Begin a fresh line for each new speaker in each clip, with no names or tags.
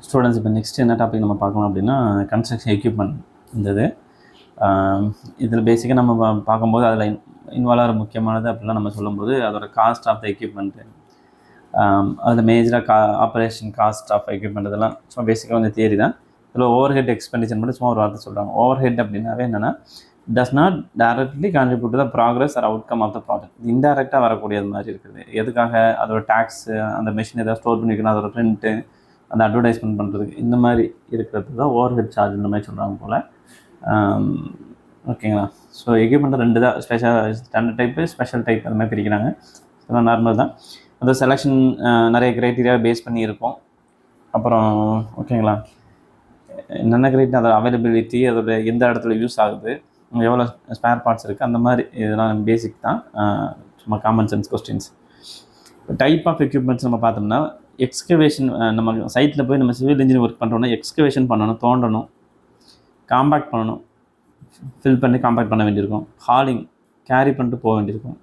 Students இப்போ next என்ன topic நம்ம பார்க்கலாம் அப்படின்னா கன்ஸ்ட்ரக்ஷன் எக்யூப்மெண்ட் இருந்தது. இதில் பேசிக்காக நம்ம பார்க்கும்போது அதில் இன்வால்வ் ஆகிற முக்கியமானது அப்படிலாம் நம்ம சொல்லும்போது அதோட காஸ்ட் ஆஃப் த எக்யூப்மெண்ட்டு, அதில் மேஜராக ஆப்ரேஷன் காஸ்ட் ஆஃப் எக்யூப்மெண்ட் இதெல்லாம் சும்மா பேசிக்காக வந்து தியரி தான். இதில் ஓவர் ஹெட் எக்ஸ்பெண்டிச்சர் மட்டும் சும்மா ஒரு வார்த்தை சொல்கிறாங்க. ஓவர் ஹெட் அப்படின்னாவே என்னென்னா does not directly contribute to the progress or outcome of the project. இன்டைரக்டாக வரக்கூடியது மாதிரி இருக்குது. எதுக்காக? அதோட டேக்ஸு, அந்த மிஷின் எதாவது ஸ்டோர் பண்ணி வைக்கணும், அதோட ரெண்ட்டு, அந்த அட்வர்டைஸ்மெண்ட் பண்ணுறதுக்கு, இந்த மாதிரி இருக்கிறது தான் ஓவர் ஹெட் சார்ஜ் இந்த மாதிரி சொல்கிறாங்க போல். ஓகேங்களா? ஸோ எக்யூப்மெண்ட் ரெண்டு தான், ஸ்டாண்டர்ட் டைப்பு, ஸ்பெஷல் டைப் அந்த மாதிரி பிரிக்கிறாங்க. இதெல்லாம் நார்மல் தான். அந்த செலெக்ஷன் நிறைய க்ரைட்டீரியா பேஸ் பண்ணி இருக்கும். அப்புறம் ஓகேங்களா, என்னென்ன க்ரைட்டீரியா, அதோட அவைலபிலிட்டி, அதோட எந்த இடத்துல யூஸ் ஆகுது, எவ்வளோ ஸ்பேர் பார்ட்ஸ் இருக்குது, அந்த மாதிரி இதெல்லாம் பேசிக் தான். சும்மா common sense questions. Type of equipments நம்ம பார்த்தோம்னா எக்ஸ்கவேஷன், நம்ம சைட்டில் போய் நம்ம சிவில் இன்ஜினியர் ஒர்க் பண்ணுறோன்னா எக்ஸ்கவேஷன் பண்ணணும், தோண்டணும், காம்பேக்ட் பண்ணணும், ஃபில் பண்ணி காம்பேக்ட் பண்ண வேண்டியிருக்கும். ஹாலிங், கேரி பண்ணிட்டு போக வேண்டியிருக்கும்.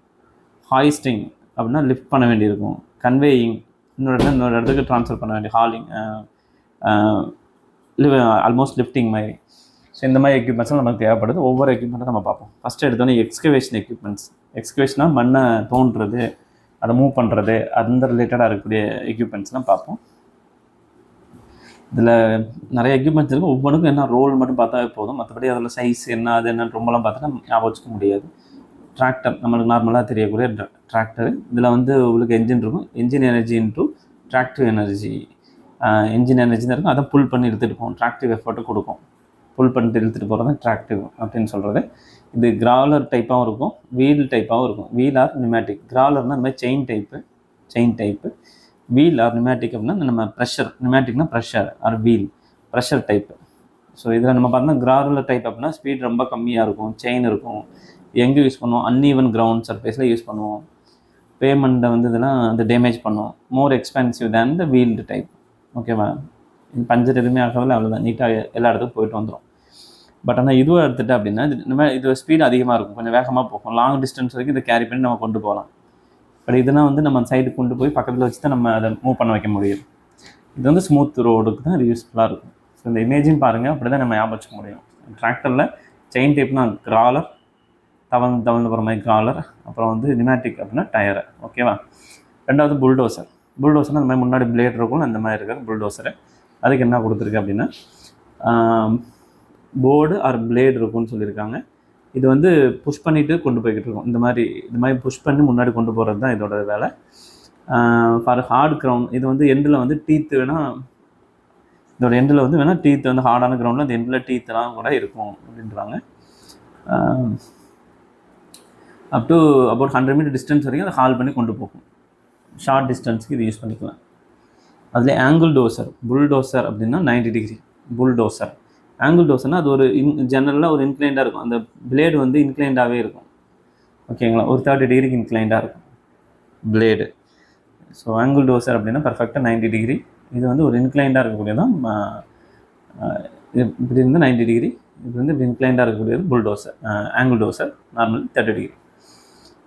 ஹாய்ஸ்டிங் அப்படின்னா லிஃப்ட் பண்ண வேண்டியிருக்கும். கன்வேயிங், இன்னொரு இடத்துக்கு ட்ரான்ஸ்ஃபர் பண்ண வேண்டிய ஹாலிங், ஆல்மோஸ்ட் லிஃப்டிங் மாதிரி. ஸோ இந்த மாதிரி எக்யூப்மெண்ட்ஸ்லாம் நமக்கு தேவைப்படுது. ஒவ்வொரு எக்யூப்மெண்ட்டும் நம்ம பார்ப்போம். ஃபஸ்ட்டு எடுத்தோன்னே எக்ஸ்கவேஷன் எக்யூப்மெண்ட்ஸ். எக்ஸ்கவேஷனாக மண்ணை தோன்றுறது, அதை மூவ் பண்ணுறது, அந்த ரிலேட்டடாக இருக்கக்கூடிய எக்யூப்மெண்ட்ஸ்லாம் பார்ப்போம். இதில் நிறைய எக்யூப்மெண்ட்ஸ் இருக்கும். ஒவ்வொன்றுக்கும் என்ன ரோல் மட்டும் பார்த்தாவே போதும். மற்றபடி அதில் சைஸ் என்ன, அது என்னன்னு ரொம்பலாம் பார்த்தா ஞாபகம் வச்சுக்க முடியாது. டிராக்டர், நம்மளுக்கு நார்மலாக தெரியக்கூடிய டிராக்டர். இதில் வந்து உங்களுக்கு என்ஜின் இருக்கும். Engine energy into tractive energy. Engine energy தான் இருக்கும், அதை புல் பண்ணி இழுத்துட்டு போகும். டிராக்டிவ் எஃபர்ட்டு கொடுக்கும். புல் பண்ணிட்டு இழுத்துட்டு போகிறது தான் டிராக்டிவ் அப்படின்னு சொல்கிறது. இது கிராவலர் டைப்பாகவும் இருக்கும், வீல் டைப்பாகவும் இருக்கும். Wheel or pneumatic. கிராவலர்னால் இந்த மாதிரி chain type. Wheel or pneumatic அப்படின்னா நம்ம ப்ரெஷர், நியூமேட்டிக்னா pressure or wheel, pressure type. So இதில் நம்ம பார்த்தோம்னா கிராவலர் டைப் அப்படின்னா ஸ்பீட் ரொம்ப கம்மியாக இருக்கும், செயின் இருக்கும். எங்கே யூஸ் பண்ணுவோம்? அன்ஈவன் கிரவுண்ட் சர்ஃபேஸில் யூஸ் பண்ணுவோம். பேமெண்ட்டை வந்து இதெல்லாம் வந்து டேமேஜ் பண்ணுவோம். மோர் எக்ஸ்பென்சிவ் தேன் த வீல்டு டைப். ஓகேவா? பஞ்சர் எதுவுமே ஆகவில்லை, அவ்வளோதான், நீட்டாக எல்லா இடத்துக்கும் போயிட்டு வந்துடும். பட் ஆனால் இதுவை எடுத்துகிட்டு அப்படின்னா இது ஸ்பீடு அதிகமாக இருக்கும், கொஞ்சம் வேகமாக போகும். லாங் டிஸ்டன்ஸ் வரைக்கும் இதை கேரி பண்ணி நம்ம கொண்டு போகலாம். பட் இதெல்லாம் வந்து நம்ம சைடுக்கு கொண்டு போய் பக்கத்தில் வச்சு தான் நம்ம அதை மூவ் பண்ண வைக்க முடியும். இது வந்து ஸ்மூத் ரோடுக்கு தான் இது யூஸ்ஃபுல்லாக இருக்கும். ஸோ இந்த இமேஜும் பாருங்கள், அப்படி தான் நம்ம ஞாபகம் வச்சுக்க முடியும். டிராக்டரில் செயின் டைப்னா கிராலர், தவழ்ந்து போகிற மாதிரி கிராலர். அப்புறம் வந்து நியூமேட்டிக் அப்படின்னா டயரு. ஓகேவா? ரெண்டாவது புல்டோசர். புல்டோசர்னால் அந்த மாதிரி முன்னாடி பிளேட் இருக்கும், அந்த மாதிரி இருக்கிற புல்டோசரு. அதுக்கு என்ன கொடுத்துருக்கு அப்படின்னா போர்டு ஆர் பிளேடு இருக்கும்னு சொல்லியிருக்காங்க. இது வந்து புஷ் பண்ணிவிட்டு கொண்டு போய்கிட்டு இருக்கோம். இந்த மாதிரி புஷ் பண்ணி முன்னாடி கொண்டு போகிறது தான் இதோட வேலை. ஃபார் ஹார்ட் கிரவுண்ட், இது வந்து எண்டில் வந்து டீத்து வேணால், இதோட எண்டில் வந்து வேணால் டீத்து வந்து ஹார்டான கிரவுண்டில் அந்த எண்டில் டீத்தெல்லாம் கூட இருக்கும் அப்படின்றாங்க. Up to about 100 metre distance வரைக்கும் அதை ஹால் பண்ணி கொண்டு போகும். ஷார்ட் டிஸ்டன்ஸுக்கு இது யூஸ் பண்ணிக்கலாம். அதில் ஆங்கிள் டோசர், புல்டோசர் அப்படின்னா 90 டிகிரி புல்டோசர். ஆங்கிள் டோசர்னால் அது ஒரு ஜெனரலாக ஒரு இன்க்ளைண்டாக இருக்கும். அந்த பிளேடு வந்து இன்க்ளைண்டாகவே இருக்கும். ஓகேங்களா? ஒரு 30 டிகிரிக்கு இன்க்ளைண்டாக இருக்கும் பிளேடு. ஸோ ஆங்கிள் டோசர் அப்படின்னா பர்ஃபெக்டாக 90 டிகிரி. இது வந்து ஒரு இன்க்ளைண்டாக இருக்கக்கூடியதான். இது இப்படி இருந்து 90 டிகிரி, இது வந்து இப்படி இன்க்ளைண்டாக இருக்கக்கூடியது bulldozer. Angle dozer normal 30 degree.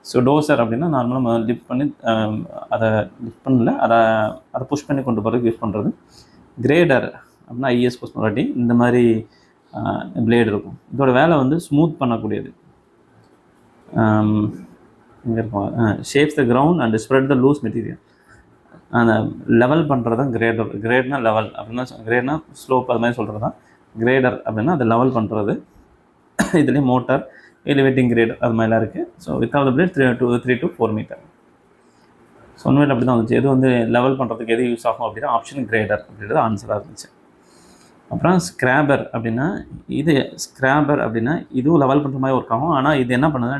So dozer அப்படின்னா நார்மலாக நம்ம லிஃப்ட் பண்ணி அதை லிஃப்ட் பண்ணல, அதை புஷ் பண்ணி கொண்டு போகிறதுக்கு யூஸ் பண்ணுறது. கிரேடர் அப்படின்னா ஐஎஸ் புஷ் பண்ணாட்டி இந்த மாதிரி பிளேடு இருக்கும். இதோட வேலை வந்து ஸ்மூத் பண்ணக்கூடியது. இங்கே இருக்கும் shapes the ground and spread the loose material. அந்த லெவல் பண்ணுறது தான் கிரேடர். கிரேட்னா லெவல் அப்படின்னா, கிரேட்னா ஸ்லோப், அது மாதிரி சொல்கிறது தான். கிரேடர் அப்படின்னா அதை லெவல் பண்ணுறது. இதுலேயே மோட்டார், எலிவேட்டிங் கிரேடர் அது மாதிரிலாம் இருக்குது. ஸோ வித்தாவது பிளேட் 3 to 4 மீட்டர். ஸோ உண்மையில் அப்படி தான் வந்துச்சு. எது வந்து லெவல் பண்ணுறதுக்கு எது யூஸ் ஆகும் அப்படின்னா ஆப்ஷன் கிரேடர் அப்படின்றது ஆன்சராக இருந்துச்சு. அப்புறம் ஸ்க்ராபர் அப்படின்னா இதுவும் லெவல் பண்ணுற மாதிரி ஒர்க் ஆகும். ஆனால் இது என்ன பண்ணுதுன்னா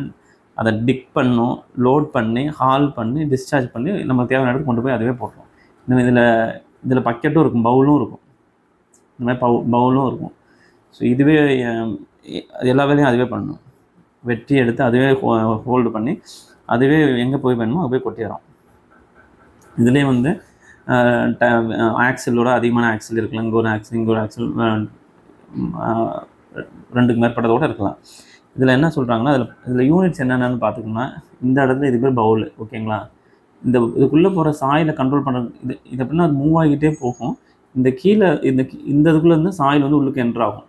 அதை டிக் பண்ணும், லோட் பண்ணி, ஹால் பண்ணி, டிஸ்சார்ஜ் பண்ணி நம்ம தேவையான இடத்துக்கு கொண்டு போய் அதுவே போட்டுரும். இதில் பக்கெட்டும் இருக்கும், பவுலும் இருக்கும். இந்த மாதிரி பவுலும் இருக்கும். ஸோ இதுவே எல்லா வேலையும் அதுவே பண்ணணும். வெட்டி எடுத்து அதுவே ஹோல்டு பண்ணி அதுவே எங்கே போய் வேணுமோ அது போய் கொட்டிடுறோம். இதுலேயே வந்து ஆக்சிலோட அதிகமான ஆக்சில் இருக்கலாம். இங்கே ஒரு ஆக்சில் 2க்கு மேற்பட்டதோடு இருக்கலாம். இதில் என்ன சொல்கிறாங்கன்னா இதில் யூனிட்ஸ் என்னென்னு பார்த்துக்கோங்கன்னா, இந்த இடத்துல இது பேர் பவுல். ஓகேங்களா? இதுக்குள்ளே போகிற சாயிலை கண்ட்ரோல் பண்ணுறது. இது எப்படின்னா அது மூவ் ஆகிட்டே போகும். இந்த கீழே இந்த இதுக்குள்ளேருந்து சாயில் வந்து உள்ளுக்கு என்ட்ரு ஆகும்.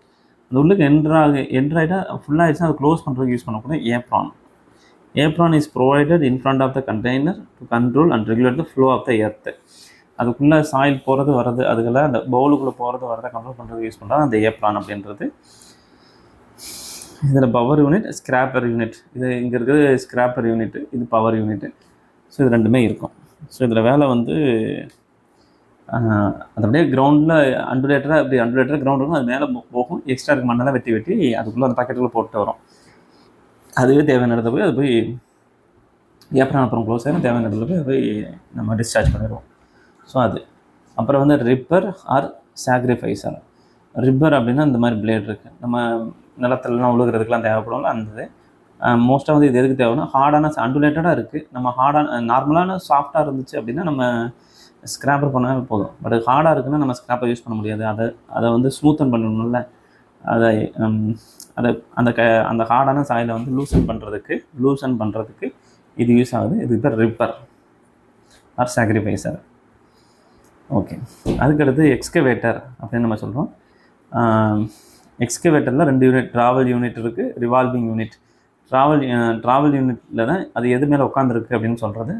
அந்த உள்ளுக்கு என்ட்ராகிட்டா ஃபுல்லாகிடுச்சுன்னா அதை க்ளோஸ் பண்ணுறதுக்கு யூஸ் பண்ணக்கூடிய apron. Apron is provided in front of the container to control and regulate the flow of the earth. அதுக்குள்ளே சாயில் போகிறது வர்றது, அதுக்கெல்லாம் அந்த பவுலுக்குள்ளே போகிறது வரதை கண்ட்ரோல் பண்ணுறதுக்கு யூஸ் பண்ணுறது அந்த ஏப்ரான் அப்படின்றது. இதில் பவர் யூனிட், ஸ்கிராப்பர் யூனிட், இது இங்கே இருக்கிறது ஸ்கிராப்பர் யூனிட்டு, இது பவர் யூனிட்டு. ஸோ இது ரெண்டுமே இருக்கும். ஸோ இதில் வேலை வந்து அது அப்படியே கிரவுண்டில் அண்டுலேட்டராக கிரவுண்ட் இருக்கும், அது மேலே போகும், எக்ஸ்ட்ரா இருக்க மண்ணெல்லாம் வெட்டி அதுக்குள்ளே அந்த பாக்கெட்டுக்குள்ளே போட்டு வரும். அதுவே தேவையான இடத்துல போய் அது போய் ஏப்ரான் அப்புறம் க்ளோஸ் ஆகிடும், தேவையான இடத்துல போய் அது போய் நம்ம டிஸ்சார்ஜ் பண்ணிடுவோம். ஸோ அது அப்புறம் வந்து ரிப்பர் ஆர் சாக்ரிஃபைஸர். ரிப்பர் அப்படின்னா இந்த மாதிரி பிளேட் இருக்குது, நம்ம நிலத்துலலாம் உழுகிறதுக்கெலாம் தேவைப்படும்ல அந்த இது. மோஸ்ட்டாக வந்து இது எதுக்கு தேவைன்னா ஹார்டான அண்டுலேட்டடாக இருக்குது, நம்ம ஹார்டான நார்மலான சாஃப்டாக இருந்துச்சு அப்படின்னா நம்ம ஸ்க்ராப்பர் பண்ணால் போதும். பட் ஹார்டாக இருக்குன்னா நம்ம ஸ்க்ராப்பர் யூஸ் பண்ண முடியாது. அதை வந்து ஸ்மூத்தன் பண்ணணும்ல, அதை அதை அந்த ஹார்டான சாயிலை வந்து லூசன் பண்ணுறதுக்கு இது யூஸ் ஆகுது. இது பேர் ரிப்பர் ஆர் சாக்ரிஃபைஸர். ஓகே, அதுக்கடுத்து எக்ஸ்கவேட்டர் அப்படின்னு நம்ம சொல்கிறோம். எக்ஸ்கவேட்டரில் 2 யூனிட், ட்ராவல் யூனிட் இருக்குது, ரிவால்விங் யூனிட். ட்ராவல் யூனிட்டில் தான் அது எது மேலே உட்காந்துருக்கு அப்படின்னு சொல்கிறது,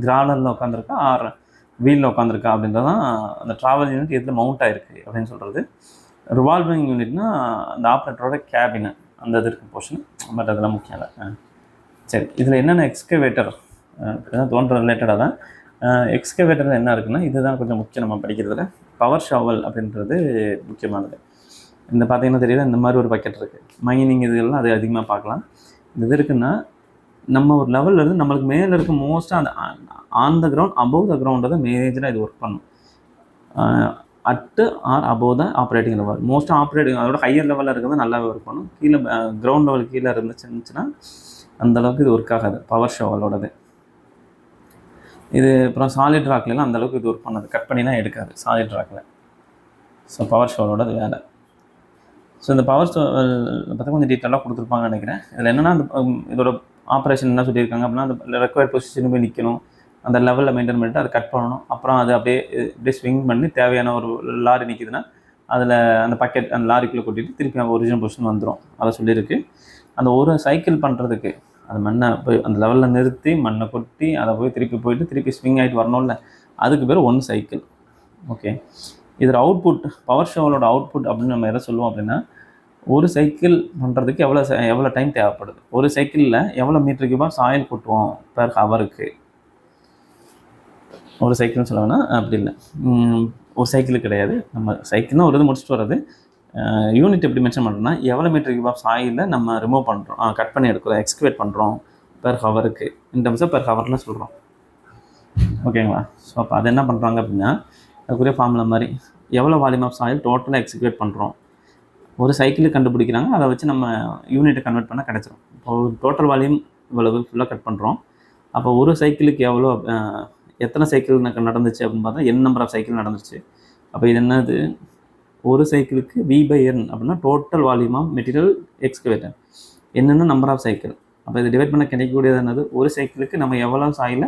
கிராலரில் உட்காந்துருக்கா ஆர் வீலில் உட்காந்துருக்கா அப்படின்றதான் அந்த ட்ராவல் யூனிட் எதில் மவுண்ட் ஆகிருக்கு அப்படின்னு சொல்கிறது. ரிவால்விங் யூனிட்னா அந்த ஆப்ரேட்டரோட கேபினு அந்த இது இருக்குது போர்ஷன், பட் அதெல்லாம் முக்கியம் இல்லை. சரி, இதில் என்னென்ன எக்ஸ்கவேட்டர் தோன்ற ரிலேட்டடாக தான். எக்ஸ்கவேட்டரில் என்ன இருக்குன்னா இதுதான் கொஞ்சம் முக்கியம் நம்ம படிக்கிறதுல. பவர் ஷாவல் அப்படின்றது முக்கியமானது. இந்த பார்த்தீங்கன்னா தெரியுது, இந்த மாதிரி ஒரு பக்கெட் இருக்குது. மைனிங் இதுகள்லாம் அது அதிகமாக பார்க்கலாம். இது இருக்குன்னா நம்ம ஒரு லெவலில் இருந்து நம்மளுக்கு மேலே இருக்க மோஸ்ட்டாக அந்த on the ground, above the கிரவுண்டை தான் மேஜராக இது ஒர்க் பண்ணும். At or above the operating level. மோஸ்ட்டாக ஆப்ரேட்டிங் அதோட ஹையர் லெவலில் இருக்கிறது நல்லாவே ஒர்க் பண்ணும். கீழே கிரவுண்ட் லெவல் கீழே இருந்துச்சுன்னா அந்தளவுக்கு இது ஒர்க் ஆகாது பவர் ஷாவலோடது. இது அப்புறம் சாலிட் ராக்லாம் அந்தளவுக்கு இது ஒர்க் பண்ணாது, கட் பண்ணிலாம் எடுக்காது சாலிட் ராக்கில். ஸோ பவர் ஷாவலோட அது வேலை. ஸோ இந்த பவர் ஷாவல் பார்த்தா கொஞ்சம் டீட்டெயிலாக கொடுத்துருப்பாங்கன்னு நினைக்கிறேன். இதில் என்னென்னா அந்த இதோட ஆப்ரேஷன் என்ன சொல்லியிருக்காங்க அப்படின்னா அந்த ரெக்வயர்ட் பொசிஷன் போய் நிற்கணும், அந்த லெவலில் மெயின்டைன் பண்ணிட்டு அதை கட் பண்ணணும். அப்புறம் அது அப்படியே ஸ்விங் பண்ணி தேவையான ஒரு லாரி நிற்கிதுன்னா அதில் அந்த பக்கெட் அந்த லாரிக்குள்ளே கொட்டிட்டு திருப்பி ஒரிஜினல் பொசிஷன் வந்துடும். அதை சொல்லியிருக்கு. அந்த ஒரு சைக்கிள் பண்ணுறதுக்கு அந்த மண்ணை போய் அந்த லெவலில் நிறுத்தி மண்ணை கொட்டி அதை போய் திருப்பி ஸ்விங் ஆகிட்டு வரணும்ல, அதுக்கு பேர் 1 சைக்கிள். ஓகே, இதில் அவுட்புட், பவர் ஷாவலோட அவுட்புட் அப்படின்னு நம்ம எதை சொல்லுவோம் அப்படின்னா, ஒரு சைக்கிள் பண்ணுறதுக்கு எவ்வளோ டைம் தேவைப்படுது, ஒரு சைக்கிளில் எவ்வளோ மீட்டர் கியூபாக சாயில் கொட்டுவோம் பெர் ஹவருக்கு. ஒரு சைக்கிள்னு சொல்ல வேணால், அப்படி இல்லை, ஒரு சைக்கிள் கிடையாது, நம்ம சைக்கிள்னால் ஒரு இது முடிச்சுட்டு வர்றது. யூனிட் எப்படி மென்ஷன் பண்ணுறோன்னா எவ்வளோ மீட்டர் கியூப் ஆஃப் சாயிலை நம்ம ரிமூவ் பண்ணுறோம், கட் பண்ணி எடுக்கிறோம், எக்ஸ்கவேட் பண்ணுறோம் பெர் ஹவருக்கு. இந்த டெர்ம்ஸை பெர் ஹவர்லாம் சொல்கிறோம். ஓகேங்களா? ஸோ அப்போ அது என்ன பண்ணுறாங்க அப்படின்னா அதுக்குரிய ஃபார்முலா மாதிரி எவ்வளோ வால்யூம் ஆஃப் சாயில் டோட்டலாக எக்ஸ்கவேட் பண்ணுறோம், ஒரு சைக்கிளுக்கு கண்டுபிடிக்கிறாங்க. அதை வச்சு நம்ம யூனிட்டை கன்வெர்ட் பண்ணால் கிடச்சிரும். இப்போ டோட்டல் வால்யூம் இவ்வளவு ஃபுல்லாக கட் பண்ணுறோம். அப்போ ஒரு சைக்கிளுக்கு எத்தனை சைக்கிள் நடந்துச்சு அப்படின்னு பார்த்தா n நம்பர் ஆஃப் சைக்கிள் நடந்துச்சு. அப்போ இது என்னது, ஒரு சைக்கிளுக்கு V/N அப்படின்னா total volume of material excavator, என்னென்ன நம்பர் ஆஃப் சைக்கிள். அப்போ இதை டிவைட் பண்ண கிடைக்கக்கூடியது என்னது, ஒரு சைக்கிளுக்கு நம்ம எவ்வளோ சாயிலை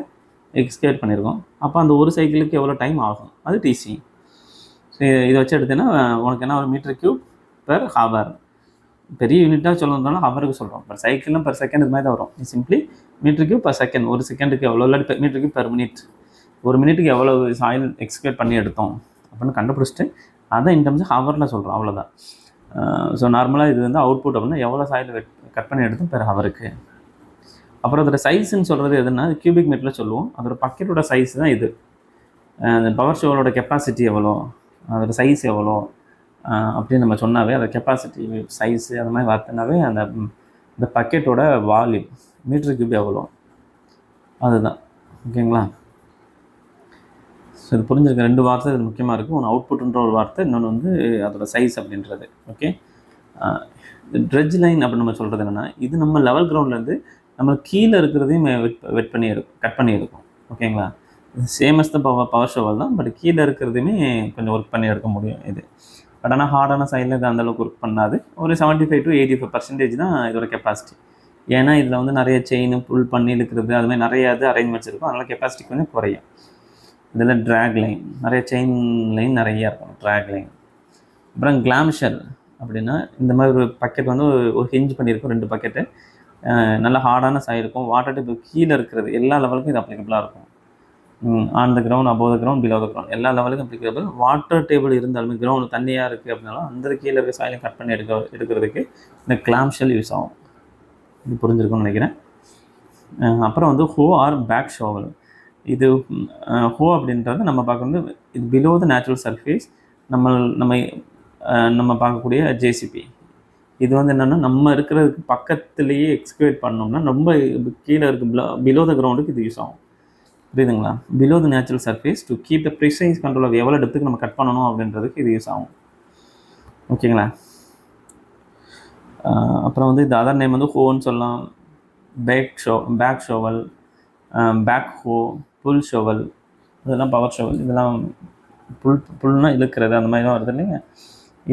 எக்ஸ்கவேட் பண்ணியிருக்கோம், அப்போ அந்த ஒரு சைக்கிளுக்கு எவ்வளோ டைம் ஆகும், அது டிசி. ஸோ இதை வச்சு எடுத்தேன்னா உனக்கு என்ன, ஒரு மீட்டர் கியூப் பெர் ஹவர். பெரிய யூனிட்டாக சொல்லணும்னாலும் ஹவருக்கு சொல்கிறோம், பட் சைக்கிள்லாம் பெர் செகண்ட் இது மாதிரி தான் வரும். Simply metre cube per second, ஒரு செகண்டுக்கு எவ்வளோ, இல்லாட்டி மீட்டர் கியூப் பெர் மினிட், ஒரு மினிட்டுக்கு எவ்வளோ சாயில் எக்ஸ்கவேட் பண்ணி எடுத்தோம் அப்படின்னு கண்டுபிடிச்சிட்டு அதை இந்த டெர்ம்ஸ் ஹவரில் சொல்கிறோம், அவ்வளோதான். ஸோ நார்மலாக இது வந்து அவுட்புட் அப்படின்னா எவ்வளோ சாயில் கட் பண்ணி எடுத்தோம் பெர் ஹவருக்கு. அப்புறம் அதோட சைஸ்ன்னு சொல்கிறது எதுனா அது கியூபிக் மீட்டரில் சொல்லுவோம். அதோட பக்கெட்டோட சைஸ் தான் இது. அந்த பவர் ஷோவலோட கெப்பாசிட்டி எவ்வளோ, அதோட சைஸ் எவ்வளோ அப்படின்னு நம்ம சொன்னாவே அதை கெப்பாசிட்டி சைஸு அந்த மாதிரி பார்த்தனாவே அந்த பக்கெட்டோட வால்யூம் மீட்டர் கியூப் எவ்வளோ அதுதான். ஓகேங்களா? ஸோ இது புரிஞ்சிருக்க 2 வார்த்தை இது முக்கியமாக இருக்குது. ஒன்று அவுட்புட்ன்ற ஒரு வார்த்தை, இன்னொன்று வந்து அதோட சைஸ் அப்படின்றது. ஓகே, ட்ரெட்ஜ் லைன் அப்படின்னு நம்ம சொல்கிறது என்னென்னா, இது நம்ம லெவல் கிரவுண்ட்லேருந்து நம்ம கீழே இருக்கிறதையும் வெட் பண்ணி கட் பண்ணி எடுக்கும். ஓகேங்களா? சேமஸ் தான் பவர் ஷோவல் தான், பட் கீழே இருக்கிறதையுமே கொஞ்சம் ஒர்க் பண்ணி எடுக்க முடியும் இது. பட் ஆனால் ஹார்டான சைடில் இது அந்தளவுக்கு ஒர்க் பண்ணாது. ஒரு 75 to 85% தான் இதோட கெப்பாசிட்டி. ஏன்னா இதில் வந்து நிறைய செயின் புல் பண்ணி இழுக்கிறது அது மாதிரி நிறைய இது அரேஞ்ச்மெண்ட்ஸ் இருக்கும், அதனால் கெப்பாசிட்டி கொஞ்சம் குறையும். இதில் ட்ராக் லைன், நிறைய செயின் லைன் நிறையா இருக்கும், ட்ராக் லைன். அப்புறம் கிளாம் ஷெல் அப்படின்னா இந்த மாதிரி ஒரு பக்கெட் வந்து ஒரு ஹிஞ்ச் பண்ணியிருக்கும், 2 பக்கெட்டு. நல்ல ஹார்டான சாயில் இருக்கும். வாட்டர் டேபிள் கீழே இருக்கிறது எல்லா லெவலுக்கும் இது அப்ளிகபிளாக இருக்கும். On the ground, above the ground, below the ground எல்லா லெவலுக்கும் அப்ளிகபிள். வாட்டர் டேபிள் இருந்தாலுமே கிரவுண்ட் தண்ணியாக இருக்குது அப்படின்னாலும் அந்த கீழே இருக்க சாயிலை கட் பண்ணி எடுக்கிறதுக்கு இந்த கிளாம் ஷெல் யூஸ் ஆகும். இது புரிஞ்சிருக்கும்னு நினைக்கிறேன். அப்புறம் வந்து ஹோ ஆர் பேக் ஷோவல். இது ஹோ அப்படின்றது நம்ம பார்க்குறது இது பிலோ த நேச்சுரல் சர்ஃபேஸ். நம்ம பார்க்கக்கூடிய ஜேசிபி. இது வந்து என்னென்னா நம்ம இருக்கிறதுக்கு பக்கத்துலேயே எக்ஸ்கவேட் பண்ணோம்னா ரொம்ப கீழே இருக்க பிலோ த கிரவுண்டுக்கு இது யூஸ் ஆகும். புரியுதுங்களா? Below the natural surface to keep the precise control of எவ்வளோ டெப்த்துக்கு நம்ம கட் பண்ணணும் அப்படின்றதுக்கு இது யூஸ் ஆகும். ஓகேங்களா? அப்புறம் வந்து இது அதர் நேம் வந்து ஹோன்னு சொல்லலாம், பேக் ஷோவல், பேக் ஹோ, புல் ஷோவல், இதெல்லாம் பவர் ஷோவல். இதெல்லாம் புல்னால் இழுக்கிறது அந்த மாதிரி தான் வருது இல்லைங்க.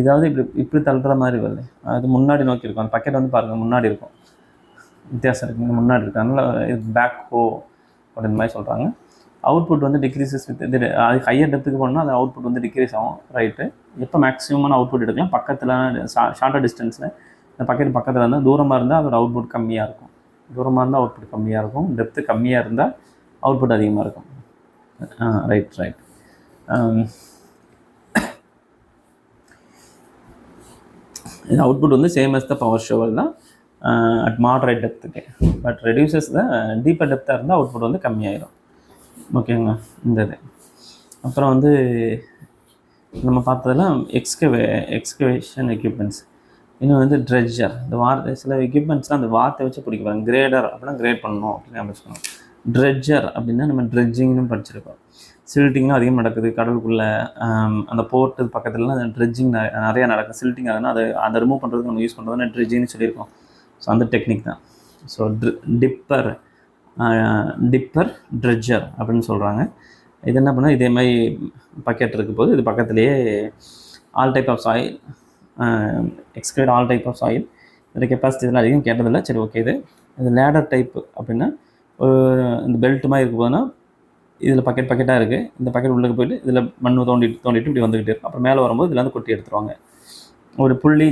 இதாவது இப்படி தள்ளுற மாதிரி வருது. அது முன்னாடி நோக்கி இருக்கும். அந்த பக்கெட் வந்து பாருங்கள் முன்னாடி இருக்கும், வித்தியாசம் இருக்குது, முன்னாடி இருக்குது. அதனால் இது பேக் ஹோ அப்படின்ற மாதிரி சொல்கிறாங்க. அவுட்புட் வந்து டிக்ரீசஸ் வித் இது. அது ஹையர் டெப்த்துக்கு போனால் அது அவுட்புட் வந்து டிக்ரீஸ் ஆகும். ரைட்டு. எப்போ மேக்ஸிமமான அவுட்புட் எடுக்கலாம்? பக்கத்தில் ஷார்ட்டர் டிஸ்டன்ஸில் இந்த பக்கெட் பக்கத்தில் இருந்தால், தூரமாக இருந்தால் அதோட அவுட்புட் கம்மியாக இருக்கும். தூரமாக இருந்தால் அவுட்புட் கம்மியாக இருக்கும், டெப்த்து கம்மியாக இருந்தால் அவுட்புட் அதிகமாக இருக்கும். ரைட். இது அவுட்புட் வந்து same as the power shovel தான் அட் மாடரேட் டெப்த்துக்கு. பட் ரெடியூசஸ் த டீப்பர் டெப்த்தாக இருந்தால் அவுட்புட் வந்து கம்மியாயிடும். ஓகேங்க. இந்த இது அப்புறம் வந்து நம்ம பார்த்ததெல்லாம் எக்ஸ்கவேஷன் எக்யூப்மெண்ட்ஸ். இன்னும் வந்து ட்ரெட்ஜர். இந்த வார்த்தை சில எக்யூப்மெண்ட்ஸ்லாம் அந்த வார்த்தை வச்சு பிடிக்கிறாங்க. கிரேடர் அப்படின்னா கிரேட் பண்ணணும் அப்படின்னு அமைச்சுக்கணும். ட்ரெட்ஜர் அப்படின்னா நம்ம ட்ரெட்ஜிங்னு படிச்சிருக்கோம். சில்ட்டிங்கும் அதிகம் நடக்குது கடலுக்குள்ளே. அந்த போர்ட்டு பக்கத்துலலாம் அந்த ட்ரெட்ஜிங் நிறையா நடக்கும். சில்ட்டிங் ஆகுதுன்னா அதை ரிமூவ் பண்ணுறதுக்கு நம்ம யூஸ் பண்ணுறதுனா ட்ரெட்ஜிங்னு சொல்லியிருக்கோம். ஸோ அந்த டெக்னிக் தான். ஸோ டிப்பர் ட்ரெட்ஜர் அப்படின்னு சொல்கிறாங்க. இது என்ன பண்ணால் இதே மாதிரி பக்கெட் இருக்கும் போது இது பக்கத்துலேயே all type of soil, excavate all type of soil. இதில் கெப்பாசிட்டி இதெல்லாம் அதிகம் கேட்டதில்லை. சரி, ஓகே. இது லேடர் டைப்பு அப்படின்னா இந்த பெல்ட் மாதிரி இருக்கும் போதுன்னா இதில் பக்கெட்டாக இருக்குது. இந்த பக்கெட் உள்ளே போய்ட்டு இதில் மண் தோண்டிட்டு இப்படி வந்துக்கிட்டே இருக்கும். அப்புறம் மேலே வரும்போது இதில் வந்து கொட்டி எடுத்துருவாங்க. ஒரு புள்ளி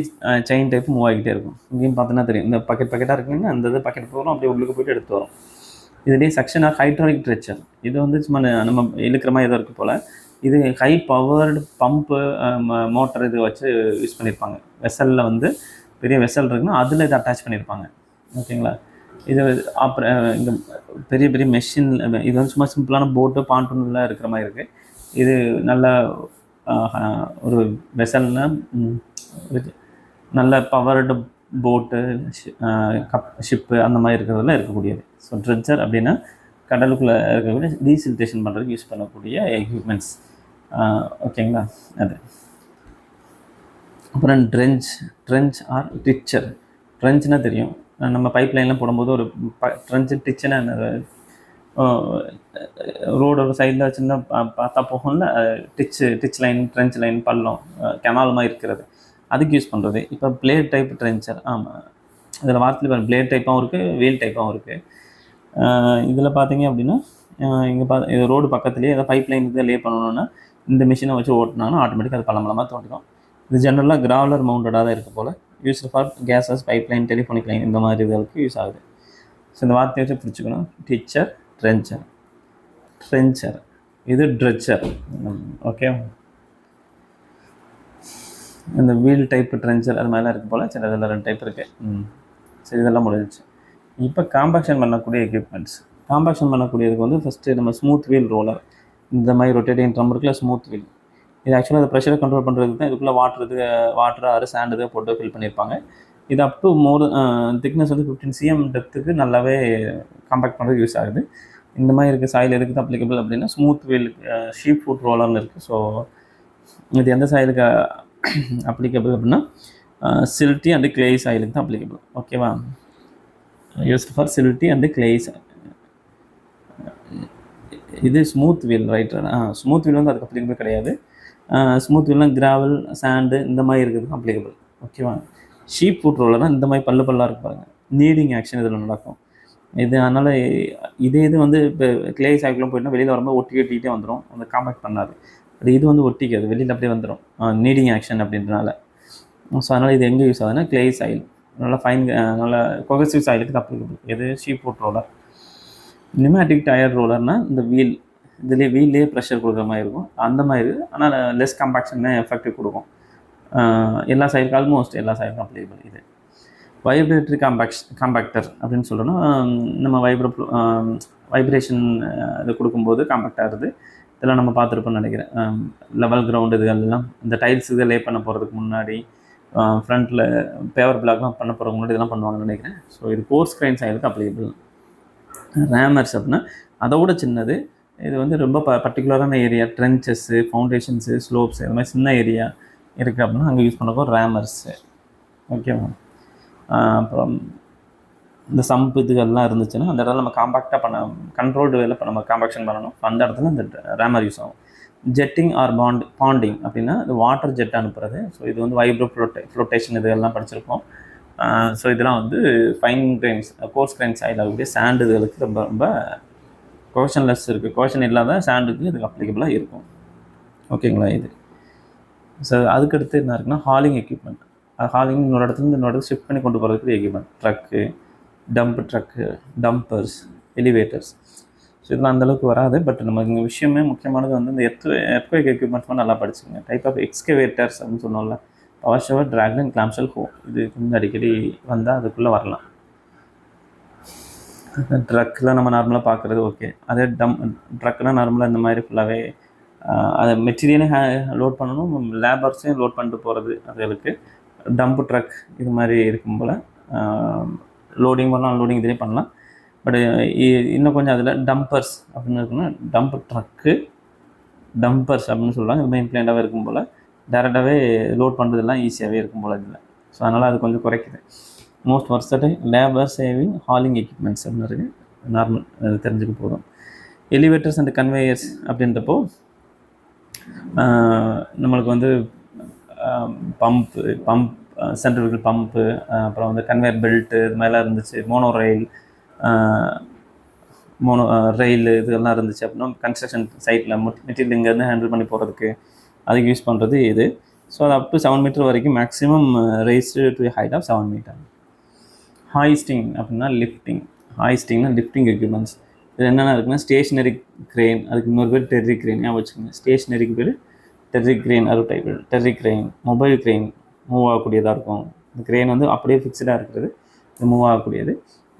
செயின் டைப்பு மூவ் ஆகிக்கிட்டே இருக்கும். இங்கேயும் பார்த்தோன்னா தெரியும். இந்த பக்கெட்டாக இருக்குங்கன்னா அந்த இது பக்கெட் போகிறோம், அப்படியே உள்ளுக்கு போய்ட்டு எடுத்து வரும். இதுலேயே செக்ஷன் ஆஃப் ஹைட்ராலிக் ட்ரெட்ஜர். இது வந்து சும்மா நம்ம இழுக்கிற மாதிரி ஏதோ இருக்குது போல். இது ஹை பவர்டு பம்பு மோட்டர் இது வச்சு யூஸ் பண்ணியிருப்பாங்க. வெசலில் வந்து பெரிய வெசல் இருக்குன்னா அதில் இதை அட்டாச் பண்ணியிருப்பாங்க. ஓகேங்களா? இது அப்புறம் இந்த பெரிய பெரிய மெஷின். இது வந்து சும்மா சிம்பிளான போட்டு பாண்டூனில் இருக்கிற மாதிரி இருக்குது. இது நல்ல ஒரு வெசல்னால் நல்ல பவர்டு போட்டு, ஷிப்பு அந்த மாதிரி இருக்கிறதுல இருக்கக்கூடியது. ஸோ ட்ரெட்ஜர் அப்படின்னா கடலுக்குள்ளே இருக்கக்கூடிய டீசில்டேஷன் பண்ணுறதுக்கு யூஸ் பண்ணக்கூடிய எக்யூப்மெண்ட்ஸ். ஓகேங்களா? அது அப்புறம் ட்ரெஞ்ச் ஆர் டிச்சர். ட்ரெஞ்ச்னால் தெரியும், நம்ம பைப் லைன்லாம் போடும்போது ஒரு ட்ரெஞ்சு. டிச்சுன்னா ரோடோட சைடில் சின்ன பார்த்தா போகும்ல, டிச் லைன், ட்ரெஞ்ச் லைன், பள்ளம், கெனால் மாதிரி இருக்கிறது, அதுக்கு யூஸ் பண்ணுறது. இப்போ பிளேட் டைப் ட்ரென்ச்சர். ஆமாம், இதில் வார்த்தையில் பிளேட் டைப்பாகவும் இருக்குது, வீல் டைப்பாகவும் இருக்குது. இதில் பார்த்தீங்க அப்படின்னா இங்கே இது ரோடு பக்கத்துலேயே ஏதாவது பைப் லைன் இதை லே பண்ணணுன்னா இந்த மிஷினை வச்சு ஓட்டினாங்கன்னா ஆட்டோமேட்டிக்காக அது பள்ளமாக தோண்டிடும். இது ஜென்ரலாக கிராவலர் மவுண்டடாக தான் இருக்குது போல். Use for gases, pipe line, telephonic line இந்த மாதிரி இதுகளுக்கு யூஸ் ஆகுது. ஸோ இந்த வார்த்தையை வச்சு பிடிச்சிக்கணும். டிச்சர், ட்ரென்ச்சர், இது ட்ரெட்ஜர். ஓகே. இந்த வீல் டைப்பு ட்ரென்ச்சர் அது மாதிரிலாம் இருக்குது போல். சரி, அதில் 2 டைப் இருக்குது. சரி, இதெல்லாம் முடிஞ்சிச்சு. இப்போ காம்பாக்ஷன் பண்ணக்கூடிய எக்யூப்மெண்ட்ஸ். காம்பாக்ஷன் பண்ணக்கூடியதுக்கு வந்து ஃபஸ்ட்டு நம்ம ஸ்மூத் வீல் ரோலர், இந்த மாதிரி ரொட்டேட்டிங் ட்ரம் இருக்குல்ல, ஸ்மூத் வீல். இது ஆக்சுவலாக அது ப்ரெஷரை கண்ட்ரோல் பண்ணுறதுக்கு தான். இதுக்குள்ளே வாட்டர் ஆறு சாண்ட் இதை போட்டு ஃபில் பண்ணியிருப்பாங்க. இது அப் டு திக்னஸ் வந்து 15 cm டெப்த்துக்கு நல்லாவே காம்பேக்ட் பண்ணுறது யூஸ் ஆகுது. இந்த மாதிரி இருக்குது சாயில் எதுக்கு தான் அப்ளிகபிள் அப்படின்னா ஸ்மூத் வீல், ஷீப் ஃபுட் ரோலர்னு இருக்குது. ஸோ இது எந்த சாயிலுக்கு அப்ளிகபிள் அப்படின்னா சில்ட்டி அண்டு கிளே சாயிலுக்கு தான் அப்ளிகபிள். ஓகேவா? Used for silty and clay. இது smooth wheel, right? Smooth wheel வந்து அதுக்கு அப்ளிகபிள் கிடையாது. ஸ்மூத் வீல்னால் கிராவல், சாண்டு இந்த மாதிரி இருக்கிறதுக்கு அப்ளிகபிள். ஓகேவா? ஷீப் ஃபுட் ரோலர்னால் இந்த மாதிரி பல்லாக இருக்கு பாருங்கள், நீடிங் ஆக்ஷன் இதில் நடக்கும். இது அதனால் இது வந்து இப்போ கிளே சாய்க்குள்ளே போயிட்டுனா வெளியில் வரும்போது ஒட்டிக்கிட்டே வந்துடும், அந்த காம்பேக்ட் பண்ணாது. இது வந்து ஒட்டிக்காது, வெளியில் அப்படியே வந்துடும், நீடிங் ஆக்ஷன் அப்படின்றனால. ஸோ அதனால் இது எங்கே யூஸ் ஆகுதுன்னா கிளே சாயில், நல்லா ஃபைன், நல்லா கொகசிவ் சாயிலுக்கு அப்ளிகபிள். எது sheep foot roller. Pneumatic tyre ரோலர்னால் இந்த வீல்லேயே ப்ரெஷர் கொடுக்குற மாதிரி இருக்கும் அந்த மாதிரி, ஆனால் லெஸ் கம்பேக்ஷன் எஃபெக்டிவ் கொடுக்கும். எல்லா சாயிலுக்கும், ஆல்மோஸ்ட் எல்லா சாயிலுக்கும் அப்ளிகபிள் இது. வைப்ரேட்டரி காம்பேக்டர் அப்படின்னு சொல்கிறோன்னா, நம்ம வைப்ரேஷன் இது கொடுக்கும்போது காம்பேக்ட் ஆகுது. இதெல்லாம் நம்ம பார்த்துருப்போம்னு நினைக்கிறேன். லெவல் கிரவுண்டு இதுகள்லாம் இந்த டைல்ஸ் இதை லே பண்ண போகிறதுக்கு முன்னாடி, ஃப்ரண்ட்டில் பேவர் பிளாக்லாம் பண்ண போகிறதுக்கு முன்னாடி இதெல்லாம் பண்ணுவாங்கன்னு நினைக்கிறேன். ஸோ இது கோர்ஸ் கிரைன் சாயிலுக்கு அப்ளிகபிள். ரேமர்ஸ் அப்படின்னா அதோட சின்னது. இது வந்து ரொம்ப பர்டிகுலரான ஏரியா, ட்ரென்ச்சஸ்ஸு, ஃபவுண்டேஷன்ஸு, ஸ்லோப்ஸ், இது மாதிரி சின்ன ஏரியா இருக்குது அப்படின்னா அங்கே யூஸ் பண்ணப்போ ரேமர்ஸு. ஓகேவா. அப்புறம் இந்த சம்பு இதுகள்லாம் இருந்துச்சுன்னா அந்த இடத்துல நம்ம காம்பேக்டாக கண்ட்ரோல்டு வேலை நம்ம காம்பேக்ஷன் பண்ணணும். அந்த இடத்துல இந்த ரேமர் யூஸ் ஆகும். ஜெட்டிங் ஆர் பாண்டிங் அப்படின்னா இது வாட்டர் ஜெட் அனுப்புறது. ஸோ இது வந்து வைப்ரோ ஃப்ளோட்டேஷன் இதெல்லாம் படிச்சிருக்கோம். ஸோ இதெல்லாம் வந்து fine grains, course grains oil ஆகக்கூடிய சாண்டு இதுகளுக்கு ரொம்ப ரொம்ப கோஷன்லெஸ் இருக்குது, கோஷன் இல்லாத சாண்டுக்கு இதுக்கு அப்ளிகபிளாக இருக்கும். ஓகேங்களா. இது ஸோ அதுக்கடுத்து என்ன இருக்குன்னா ஹாலிங் எக்யூப்மெண்ட். ஹாலிங் இன்னொரு இடத்துலேருந்து இன்னொரு இடத்துல ஷிஃப்ட் பண்ணி கொண்டு போகிறதுக்கு equipment, truck, truck, dumpers, elevators. So இதெல்லாம் அந்தளவுக்கு வராது. பட் நம்ம இங்கே விஷயமே முக்கியமானது வந்து இந்த எர்த்குவேக் எக்யூப்மெண்ட்ஸ்லாம் நல்லா படிச்சுங்க. டைப் ஆஃப் எக்ஸ்கவேட்டர்ஸ் அப்படின்னு சொன்னோம்ல, பவர் ஷவர், டிராகன், கிளாம்ஷெல், ஹோ, இது கொஞ்சம் அடிக்கடி வந்தால் அதுக்குள்ளே வரலாம். ட்ரக்கில் நம்ம நார்மலாக பார்க்குறது ஓகே. அதே ட்ரக்குனால் நார்மலாக இந்த மாதிரி ஃபுல்லாகவே அதை மெட்டீரியலையும் லோட் பண்ணணும், லேபர்ஸையும் லோட் பண்ணிட்டு போகிறது அதுகளுக்கு. டம்ப் ட்ரக் இது மாதிரி இருக்கும் போல் லோடிங் பண்ணலாம், அன்லோடிங் இதிலே பண்ணலாம். பட் இன்னும் கொஞ்சம் அதில் டம்பர்ஸ் அப்படின்னு இருக்குன்னா டம்ப் ட்ரக்கு, டம்பர்ஸ் அப்படின்னு சொல்லுவாங்க. இது மெயின் பிளான்டாகவே இருக்கும் போல், டேரெக்டாகவே லோட் பண்ணுறதுலாம் ஈஸியாகவே இருக்கும் போல் இதில். ஸோ அதனால் அது கொஞ்சம் குறைக்குது. Most versatile labour saving hauling equipments அப்படின்னு இருக்குது. நார்மல் அது தெரிஞ்சுக்க போதும். எலிவேட்டர்ஸ் அண்ட் கன்வேயர்ஸ் அப்படின்றப்போ நம்மளுக்கு வந்து பம்ப் சென்ட்ரல் பம்ப்பு, அப்புறம் வந்து கன்வேயர் பெல்ட்டு இது மாதிரிலாம் இருந்துச்சு. ரயில் இதெல்லாம் இருந்துச்சு அப்படின்னா கன்ஸ்ட்ரக்ஷன் சைட்டில் மெட்டீரியல் இங்கேருந்து ஹேண்டில் பண்ணி போகிறதுக்கு அதுக்கு யூஸ் பண்ணுறது இது. ஸோ அது அப் டு 7 மீட்டர் வரைக்கும் maximum raised to height of 7 metre. Hoisting அப்படின்னா ஹாய்ஸ்டிங்னா லிஃப்டிங் எக்யூப்மெண்ட்ஸ். இது என்னென்ன இருக்குன்னா ஸ்டேஷ்னரி கிரெயின், அதுக்கு இன்னொரு பேர் டெர்ரி கிரெயின் ஞாபகம் வச்சுக்கோங்க. ஸ்டேஷ்னரிக்கு பேர் டெர்ரி கிரெயின், அது டைப் derrick crane. Mobile crane move ஆகக்கூடியதாக இருக்கும். இந்த கிரெயின் வந்து அப்படியே ஃபிக்ஸ்டாக இருக்கிறது, இது மூவ் ஆகக்கூடியது.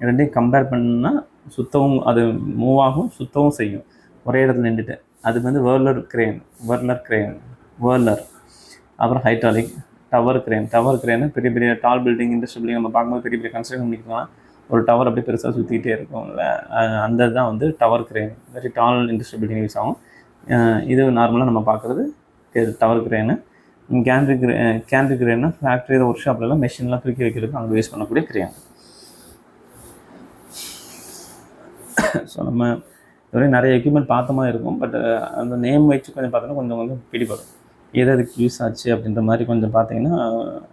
ரெண்டையும் கம்பேர் பண்ணால் சுத்தவும், அது மூவ் ஆகும், சுத்தவும் செய்யும் ஒரே இடத்துல நின்றுட்டு. அது வந்து வேர்லர் கிரெயின். அப்புறம் ஹைட்ராலிக் டவர் கிரெயின் பெரிய பெரிய டால் பில்டிங், இண்டஸ்ட்ரியல் பில்டிங் நம்ம பார்க்கும்போது பெரிய பெரிய கன்ஸ்ட்ரக்ஷன் பண்ணிக்கலாம். ஒரு டவர் அப்படியே பெருசாக சுற்றிக்கிட்டே இருக்கும்ல, அந்த தான் வந்து tower crane. Very tall industrial building use ஆகும். இது நார்மலாக நம்ம பார்க்குறது டவர் கிரெயின். கேண்ட்ரி கிரெயின்னா ஃபேக்ட்ரி, ஒர்க் ஷாப்லலாம் மெஷின்லாம் தூக்கி வைக்கிறதுக்கு அங்கே யூஸ் பண்ணக்கூடிய கிரெயின். ஸோ நம்ம இதுவரை நிறைய எக்யூப்மெண்ட் பார்த்த மாதிரி இருக்கும். பட் அந்த நேம் வச்சு கொஞ்சம் பார்த்தோன்னா கொஞ்சம் பிடிபடும், எது அதுக்கு யூஸ் ஆச்சு அப்படின்ற மாதிரி கொஞ்சம் பார்த்தீங்கன்னா